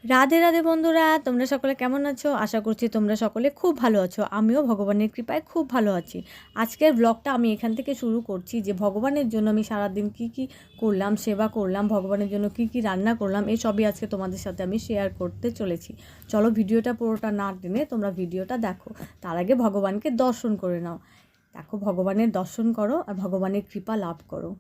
রাধে রাধে বন্ধুরা, তোমরা সকলে কেমন আছো? আশা করছি তোমরা সকলে খুব ভালো আছো। আমিও ভগবানের কৃপায় খুব ভালো আছি। আজকের ব্লগটা আমি এখান থেকে শুরু করছি যে ভগবানের জন্য আমি সারাদিন কি কি করলাম, সেবা করলাম, ভগবানের জন্য কি কি রান্না করলাম, এই সবই আজকে তোমাদের সাথে আমি শেয়ার করতে চলেছি। চলো ভিডিওটা পুরোটা না টেনে তোমরা ভিডিওটা দেখো। তার আগে ভগবানকে দর্শন করে নাও। দেখো, ভগবানের দর্শন করো আর ভগবানের কৃপা লাভ করো।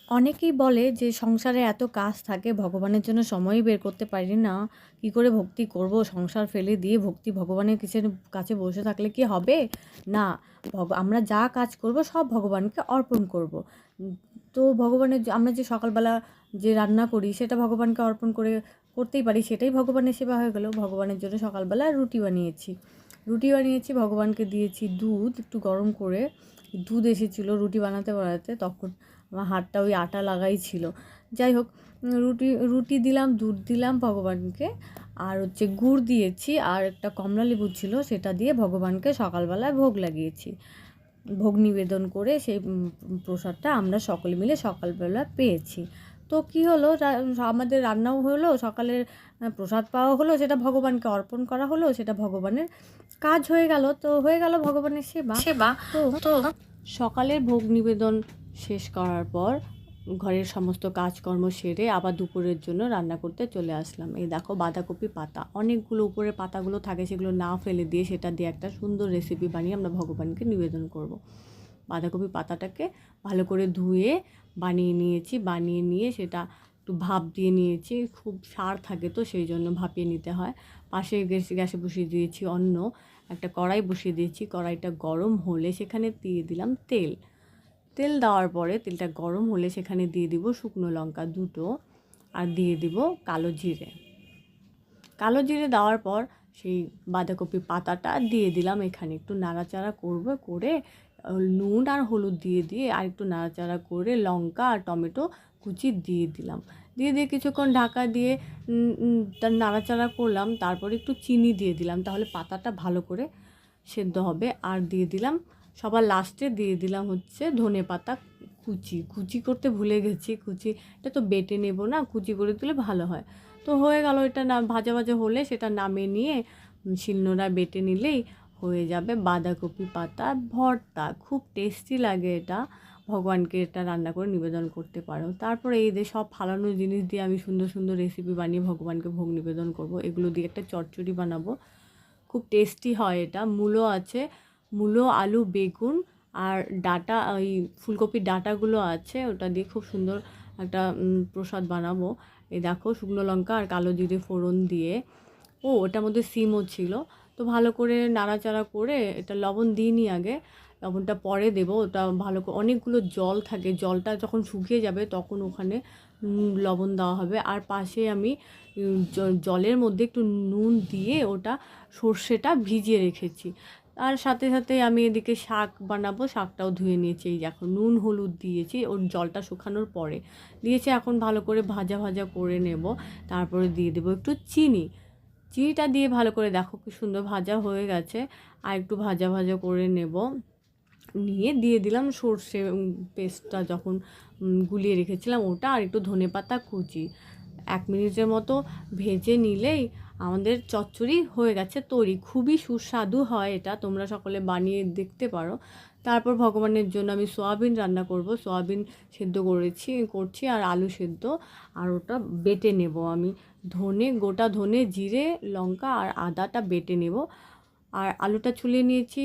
অনেকেই বলে যে সংসারে এত কাজ থাকে, ভগবানের জন্য সময়ই বের করতে পারি না, কি করে ভক্তি করব, সংসার ফেলে দিয়ে ভগবানের কাছে বসে থাকলে কি হবে? না, আমরা যা কাজ করব সব ভগবানকে অর্পণ করব। তো আমরা যে সকালবেলা যে রান্না করি সেটা ভগবানকে অর্পণ করতেই পারি, সেটাই ভগবানের সেবা হয়ে গেল। ভগবানের জন্য সকালবেলা রুটি বানিয়েছি, ভগবানকে দিয়েছি দুধ একটু গরম করে। দুধ এসেছিলো রুটি বানাতে বানাতে, তখন আমার হাতটা ওই আটা লাগাই ছিল। যাই হোক, রুটি দিলাম, দুধ দিলাম ভগবানকে, আর হচ্ছে গুড় দিয়েছি, আর একটা কমলা লেবু ছিল, সেটা দিয়ে ভগবানকে সকালবেলায় ভোগ লাগিয়েছি। ভোগ নিবেদন করে সেই প্রসাদটা আমরা সকলে মিলে সকালবেলা পেয়েছি। তো কী হলো, আমাদের রান্নাও হলো, সকালের প্রসাদ পাওয়া হলো, সেটা ভগবানকে অর্পণ করা হলো, সেটা ভগবানের কাজ হয়ে গেল। তো হয়ে গেল ভগবানের সেবা। তো তো সকালের ভোগ নিবেদন শেষ করার পর ঘরের সমস্ত কাজকর্ম সেরে আবার দুপুরের জন্য রান্না করতে চলে আসলাম। এই দেখো, বাঁধাকপি পাতা অনেকগুলো, উপরে পাতাগুলো থাকে সেগুলো না ফেলে দিয়ে সেটা দিয়ে একটা সুন্দর রেসিপি বানিয়ে আমরা ভগবানকে নিবেদন করব। বাঁধাকপি পাতাটাকে ভালো করে ধুয়ে বানিয়ে নিয়ে সেটা একটু ভাপ দিয়ে নিয়েছি। খুব সার থাকে তো সেই জন্য ভাপিয়ে নিতে হয়। পাশে গ্যাসে বসিয়ে দিয়েছি একটা কড়াই বসিয়ে দিয়েছি। কড়াইটা গরম হলে সেখানে দিয়ে দিলাম তেল দেওয়ার পরে তেলটা গরম হলে সেখানে দিয়ে দিব শুকনো লঙ্কা দুটো, আর দিয়ে দিব কালো জিরে দেওয়ার পর সেই বাঁধাকপি পাতাটা দিয়ে দিলাম। এখানে একটু নাড়াচাড়া করে নুন আর হলুদ দিয়ে আর একটু নাড়াচাড়া করে লঙ্কা আর টমেটো কুচি দিয়ে কিছুক্ষণ ঢাকা দিয়ে তার নাড়াচাড়া করলাম। তারপরে একটু চিনি দিয়ে দিলাম, তাহলে পাতাটা ভালো করে সেদ্ধ হবে। আর দিয়ে দিলাম, সবার লাস্টে দিয়ে দিলাম হচ্ছে ধনেপাতা কুচি করতে ভুলে গেছি। এটা তো বেটে নেব না, কুচি করে দিলে ভালো হয়। তো হয়ে গেল, এটা না ভাজা হলে সেটা নামিয়ে নিয়ে শিলনোড়ায় বেটে নিলেই হয়ে যাবে বাঁধাকপি পাতা ভর্তা। খুব টেস্টি লাগে এটা। ভগবানকে এটা রান্না করে নিবেদন করতে পারো। তারপরে এই যে সব ফালানো জিনিস দিয়ে আমি সুন্দর সুন্দর রেসিপি বানিয়ে ভগবানকে ভোগ নিবেদন করব। এগুলো দিয়ে একটা চচ্চড়ি বানাবো, খুব টেস্টি হয় এটা। মূলো, আলু, বেগুন আর ডাঁটা, ওই ফুলকপির ডাঁটাগুলো আছে, ওটা দিয়ে খুব সুন্দর একটা প্রসাদ বানাবো। এই দেখো, শুকনো লঙ্কা আর কালো জিরে ফোড়ন দিয়ে, ওটার মধ্যে সিমও ছিল। তো ভালো করে নাড়াচাড়া করে, এটা লবণ দিইনি আগে, লবণটা পরে দেবো। ওটা ভালো করে, অনেকগুলো জল থাকে, জলটা যখন শুকিয়ে যাবে তখন ওখানে লবণ দেওয়া হবে। আর পাশে আমি জলের মধ্যে একটু নুন দিয়ে ওটা সর্ষেটা ভিজিয়ে রেখেছি। আর সাথে সাথে আমি এদিকে শাক বানাবো, শাকটাও ধুয়ে নিয়েছি। এই দেখো, নুন হলুদ দিয়েছি ওর জলটা শুকানোর পরে দিয়েছি। এখন ভালো করে ভাজা করে নেব। তারপরে দিয়ে দেবো একটু চিনিটা দিয়ে ভালো করে, দেখো কি সুন্দর ভাজা হয়ে গেছে। আর একটু ভাজা করে নেব, নিয়ে দিয়ে দিলাম সর্ষে পেস্টটা যখন গুলিয়ে রেখেছিলাম ওটা, আর একটু ধনেপাতা কুচি। 1 মিনিটের মতো ভেজে নিলেই আমাদের চচ্চড়ি হয়ে গেছে তৈরি। খুবই সুস্বাদু হয় এটা, তোমরা সকলে বানিয়ে দেখতে পারো। তারপর ভগবানের জন্য আমি সয়াবিন রান্না করব। সয়াবিন সেদ্ধ করছি আর আলু সেদ্ধ, আর ওটা বেটে নেব আমি। গোটা ধনে, জিরে, লঙ্কা আর আদাটা বেটে নেব। আর আলুটা ছুলে নিয়েছি,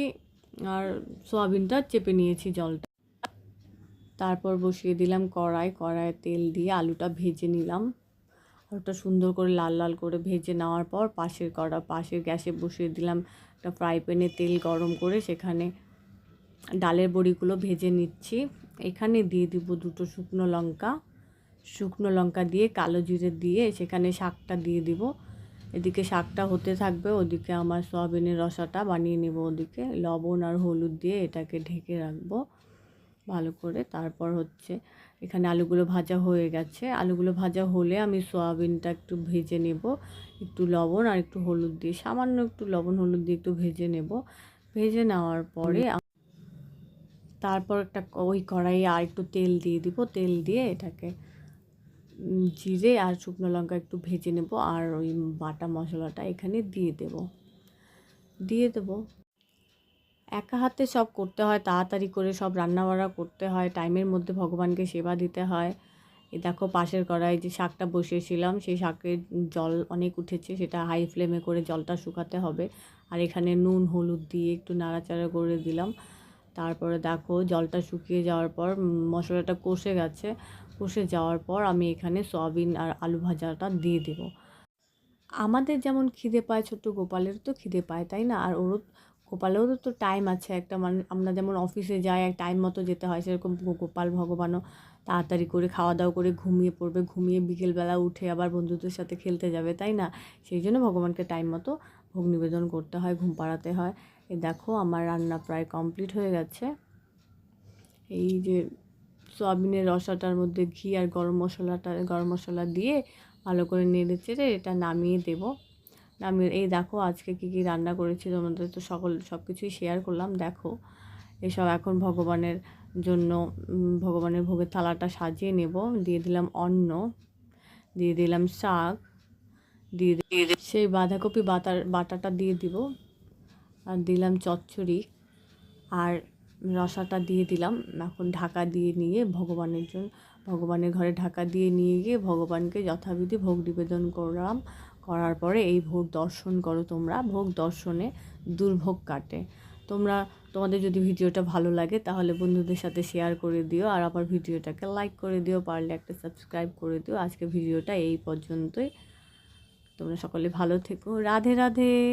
আর সয়াবিনটা চেপে নিয়েছি জলটা। তারপর বসিয়ে দিলাম কড়াইয়ে তেল দিয়ে আলুটা ভেজে নিলাম। আলুটা সুন্দর করে লাল লাল করে ভেজে নেওয়ার পর পাশের গ্যাসে বসিয়ে দিলাম একটা ফ্রাই প্যানে, তেল গরম করে সেখানে ডালের বড়িগুলো ভেজে নিচ্ছি। এখানে দিয়ে দিব 2টো শুকনো লঙ্কা দিয়ে কালো জিরে দিয়ে সেখানে শাকটা দিয়ে দিব। এদিকে শাকটা হতে থাকবে, ওদিকে আমার সয়াবিনের রসাটা বানিয়ে নেব। ওদিকে লবণ আর হলুদ দিয়ে এটাকে ঢেকে রাখবো ভালো করে। তারপর হচ্ছে এখানে আলুগুলো ভাজা হয়ে গেছে। আলুগুলো ভাজা হলে আমি সয়াবিনটা একটু ভেজে নেব, একটু লবণ আর একটু হলুদ দিয়ে, সামান্য একটু লবণ হলুদ দিয়ে একটু ভেজে নেব। ভেজে নেওয়ার পরে তারপর ওই কড়াইয়ে আর একটু তেল দিয়ে দিব। তেল দিয়ে এটাকে জিরে আর শুকনো লঙ্কা একটু ভেজে নেব, আর ওই বাটা মশলাটা এখানে দিয়ে দেবো। একা হাতে সব করতে হয়, তাড়াতাড়ি করে সব রান্নাবাড়া করতে হয়, টাইমের মধ্যে ভগবানকে সেবা দিতে হয়। এই দেখো পাশের কড়াই যে শাকটা বসিয়েছিলাম, সেই শাকের জল অনেক উঠেছে, সেটা হাই ফ্লেমে করে জলটা শুকাতে হবে। আর এখানে নুন হলুদ দিয়ে একটু নাড়াচাড়া করে দিলাম। তারপরে দেখো জলটা শুকিয়ে যাওয়ার পর মশলাটা কষে যাওয়ার পর আমি এখানে সয়াবিন আর আলু ভাজাটা দিয়ে দেবো। আমাদের যেমন খিদে পায়, ছোট্ট গোপালের তো খিদে পায়, তাই না? আর গোপালেরও তো টাইম আছে একটা, মানে আমরা যেমন অফিসে যাই এক টাইম মতো যেতে হয়, সেরকম গোপাল ভগবানও তাড়াতাড়ি করে খাওয়া দাওয়া করে ঘুমিয়ে পড়বে, ঘুমিয়ে বিকেলবেলা উঠে আবার বন্ধুদের সাথে খেলতে যাবে, তাই না? সেই জন্য ভগবানকে টাইম মতো ভোগ নিবেদন করতে হয়, ঘুম পাড়াতে হয়। এই দেখো আমার রান্না প্রায় কমপ্লিট হয়ে গেছে। এই যে সয়াবিনের রসাটার মধ্যে ঘি আর গরম মশলা দিয়ে ভালো করে নেড়ে চেড়ে এটা নামিয়ে দেবো। এই দেখো আজকে কী কী রান্না করেছি, তোমাদের তো সব কিছুই শেয়ার করলাম। দেখো এসব এখন ভগবানের জন্য ভগবানের ভোগের থালাটা সাজিয়ে নেব। দিয়ে দিলাম অন্ন, দিয়ে দিলাম শাক, দিয়ে সেই বাঁধাকপি বাটাটা দিয়ে দিব, আর দিলাম চচ্চড়ি, আর রসাটা দিয়ে দিলাম। এখন ঢাকা দিয়ে নিয়ে ভগবানের ঘরে ঢাকা দিয়ে নিয়ে গিয়ে ভগবানকে যথাবিধি ভোগ নিবেদন করলাম। করার পরে এই ভোগ দর্শন করো তোমরা, ভোগ দর্শনে দুর্ভোগ কাটে। তোমাদের যদি ভিডিওটা ভালো লাগে তাহলে বন্ধুদের সাথে শেয়ার করে দিও, আর আবার ভিডিওটাকে লাইক করে দিও, পারলে একটা সাবস্ক্রাইব করে দিও। আজকে ভিডিওটা এই পর্যন্তই। তোমরা সকলে ভালো থেকো। রাধে রাধে।